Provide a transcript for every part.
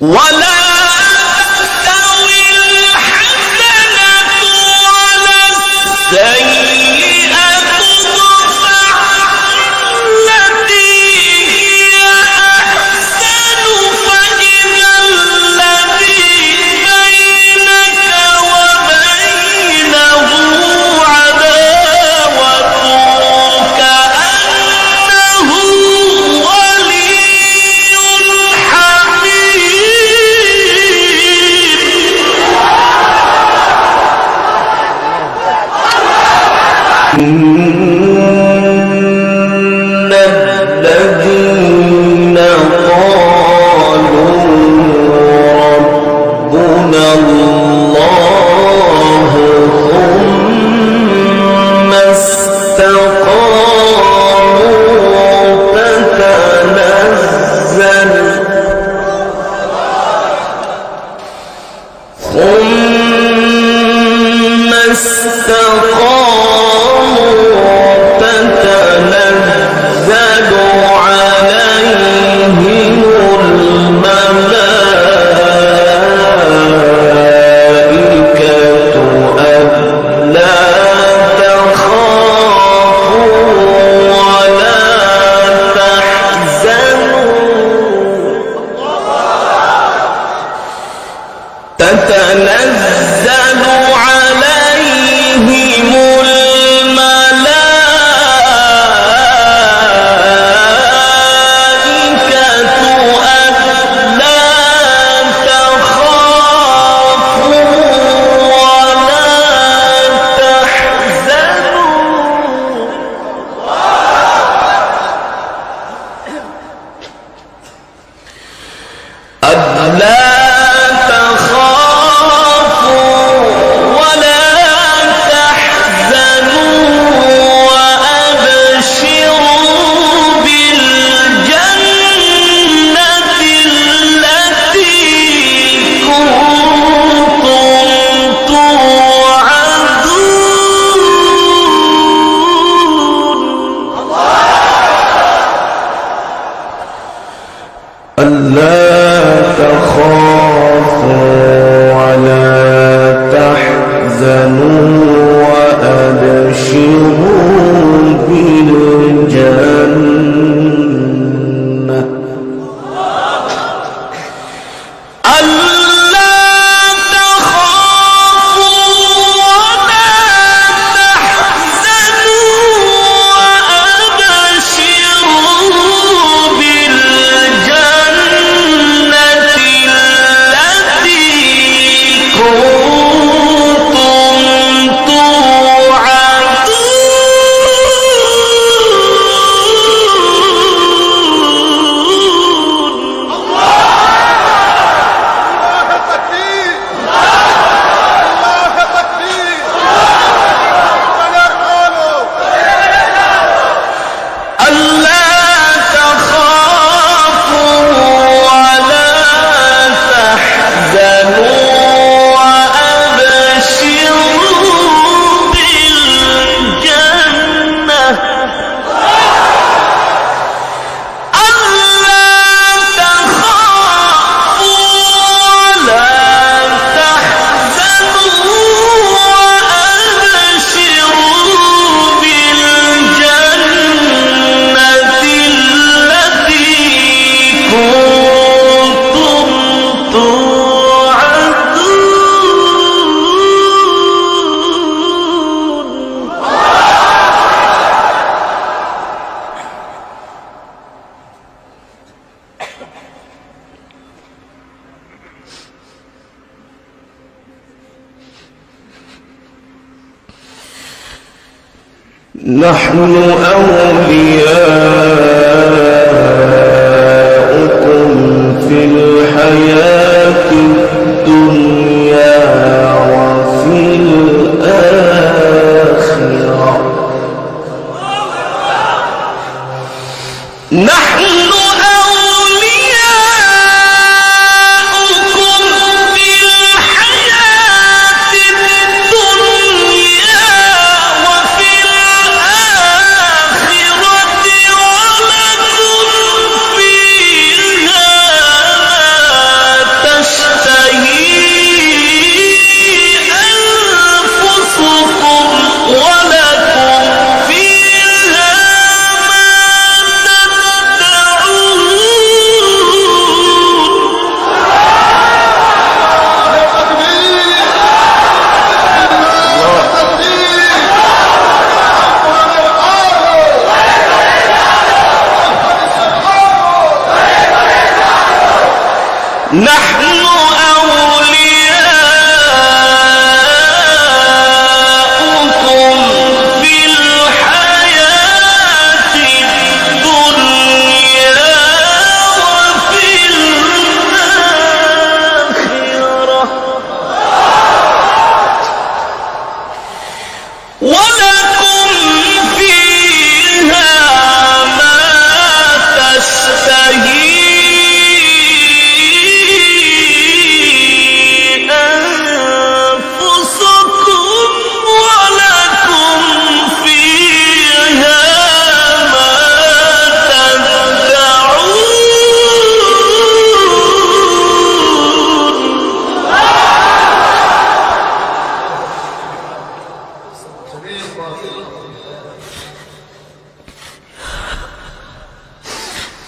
ولا تستوي الحسنة ولا السيئة ادفع بالتي هي أحسن فإذا الذي بينك وبينه عداوة كأنه ولي إن الذين قالوا ربنا الله ثم استقاموا تتنزل عليهم الملائكة ألا تخافوا ولا تحزنوا تتنزل عليهم ألا تخافوا ولا تحزنوا وأبشروا بالجنة نحن أولياؤكم في الحياة الدنيا وفي الآخرة نحن نحن أولياؤكم في الحياة الدنيا وفي الآخرة ولكم فيها ما تشتهي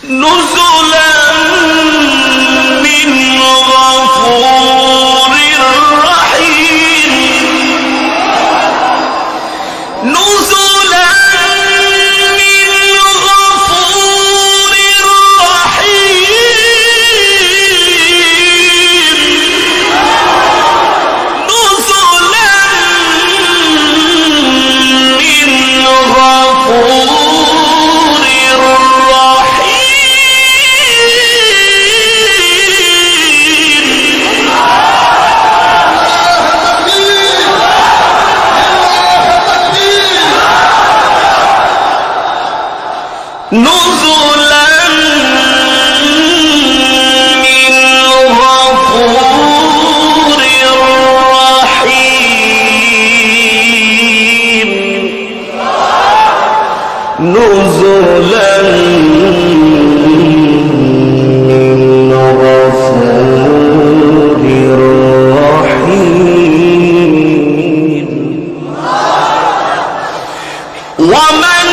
نزلا من غفور رحيم نزلا من غفور رحيم نزلا من غفور نزلا من غفور رحيم نزلا من غفور رحيم ومن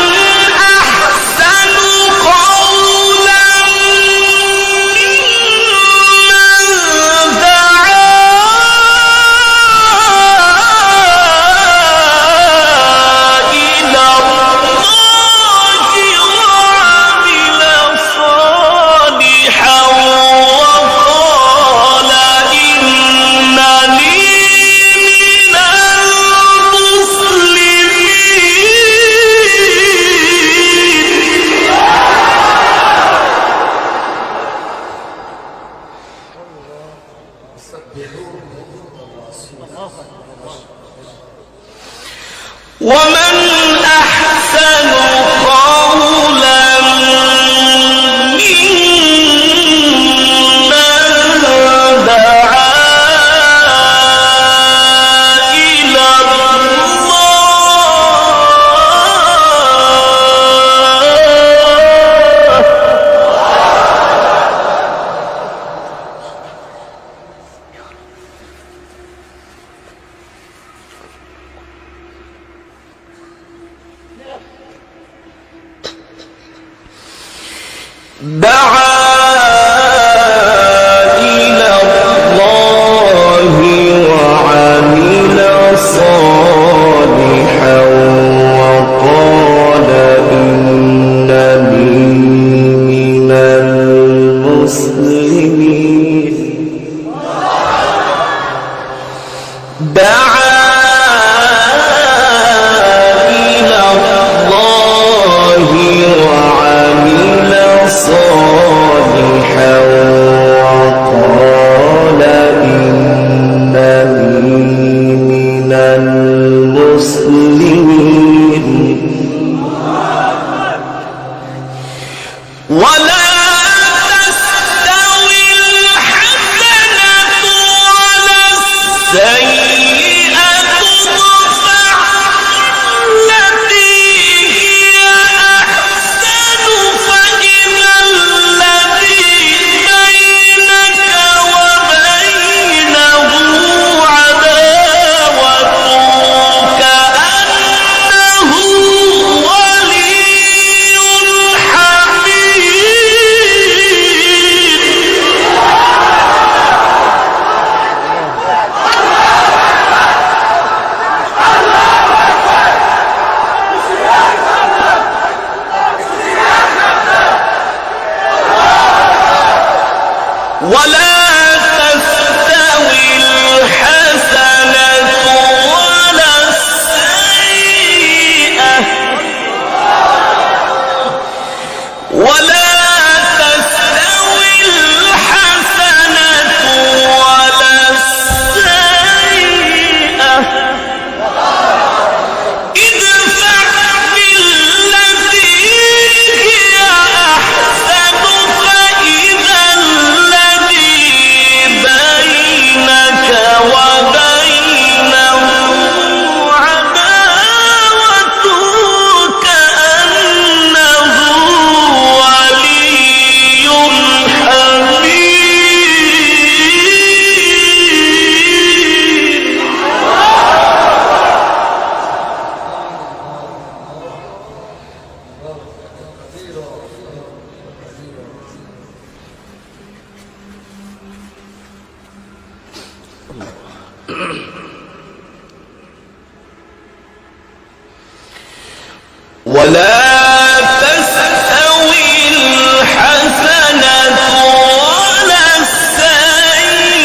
ومن أحسن قولا ممن دعا إلى الله وعمل صالحا وقال إنني من المسلمين صالحا وقال إنني من المسلمين ولا تستوي الحسنة ولا السيئة ادفع التي هي أحسن فإذا الذي بينك وبينه عداوة كأنه ولي ولا ولا تستوي الحسنة ولا السيئة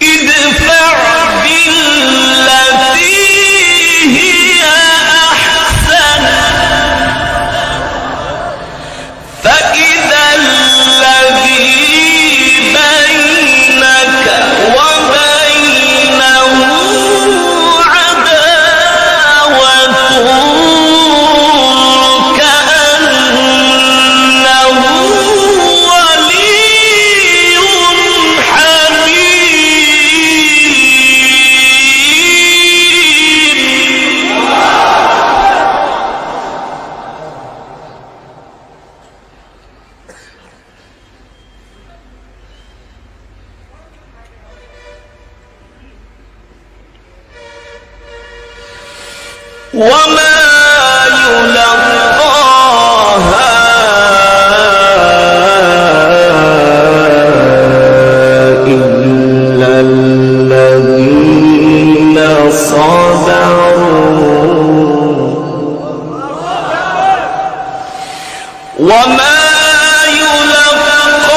ادفع بالتي هي أحسن فإذا الذي بينك وبينه عداوة كأنه ولي وما يلقاها إلا الذين صبروا وما يلقاها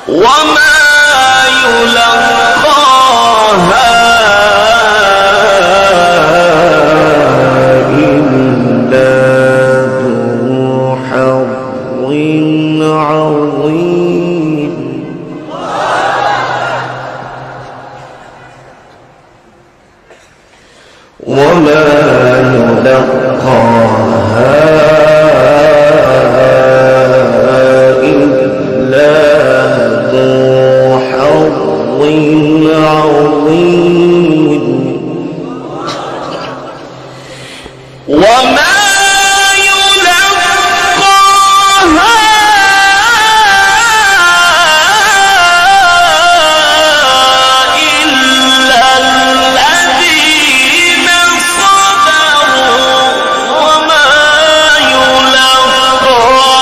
وما يلقاها إلا ذو حظ عظيم وما يلقاها إلا عظيم وما يلقاها إلا الذين صبروا وما يلقاها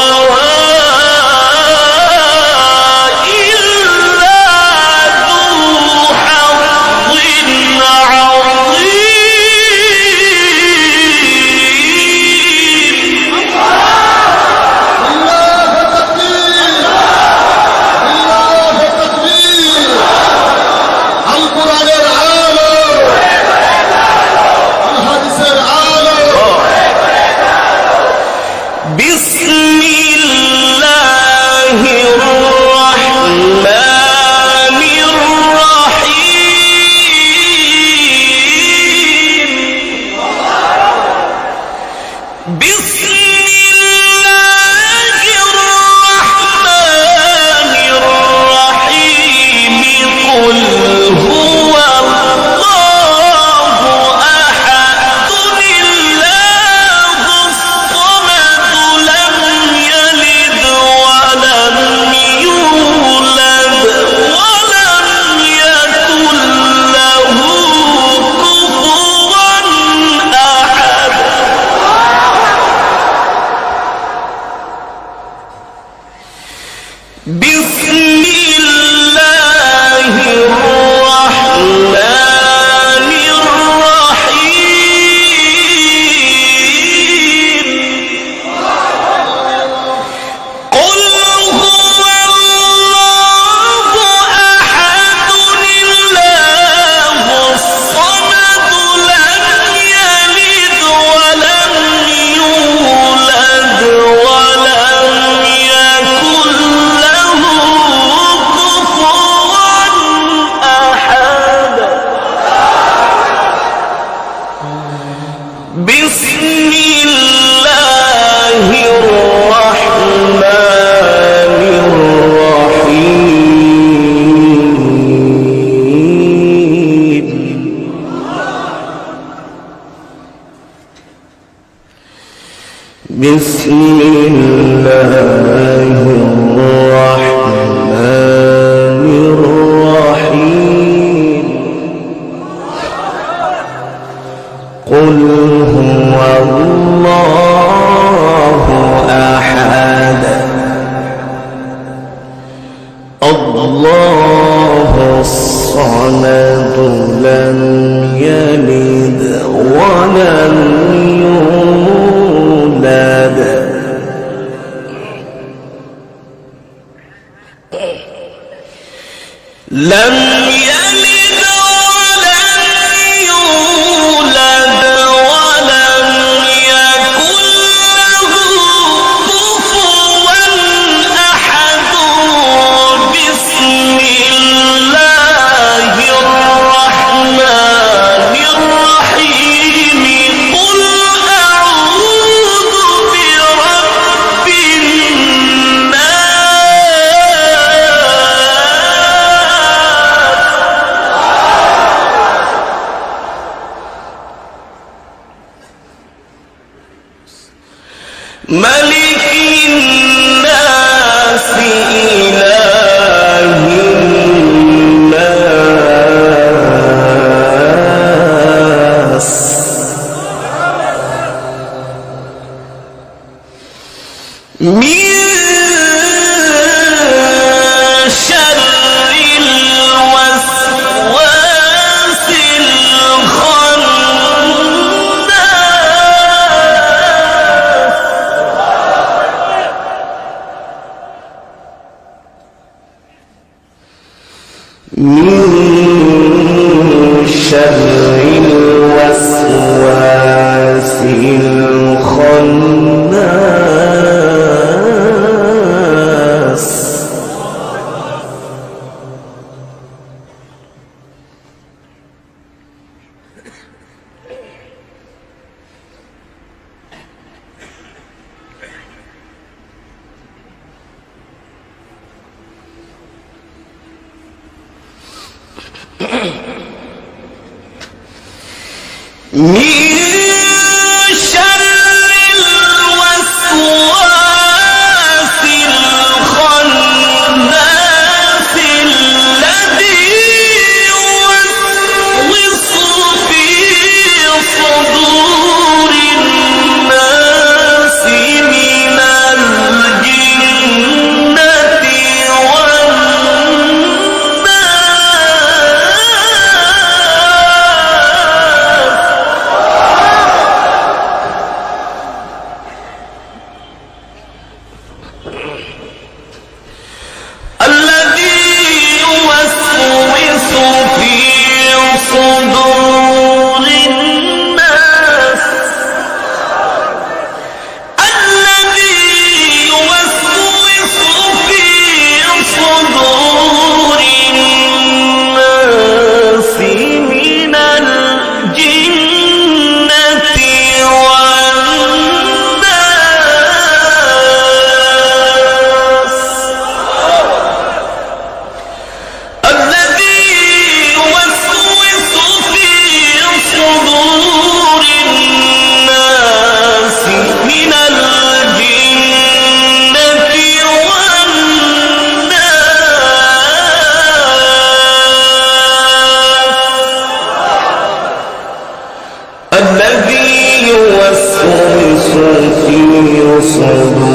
بسم الله الرحمن الرحيم بسم الله الرحمن الرحيم قل هو الله أحد الله الصمد لم يلد ولم يولد ولم يكن له كفوا أحد بسم الله الرحمن الرحيم قل هو الله أحد الله الصمد لم يلد ولم يولد ولم يكن له كفوا أحد بسم الله الرحمن الرحيم بسم الله الرحمن قل هو الله أحد الله الصمد لم يلد ولم يولد لم يلد ولم يولد ولم يكن له كفوا أحد بسم الله الرحمن الرحيم قل أعوذ برب ملك الناس إله الناس من شر الوسواس الخناس من شر الوسواس الخناس الذي يوسوس في صدور الناس من الجنة الذي يوسوس في صدور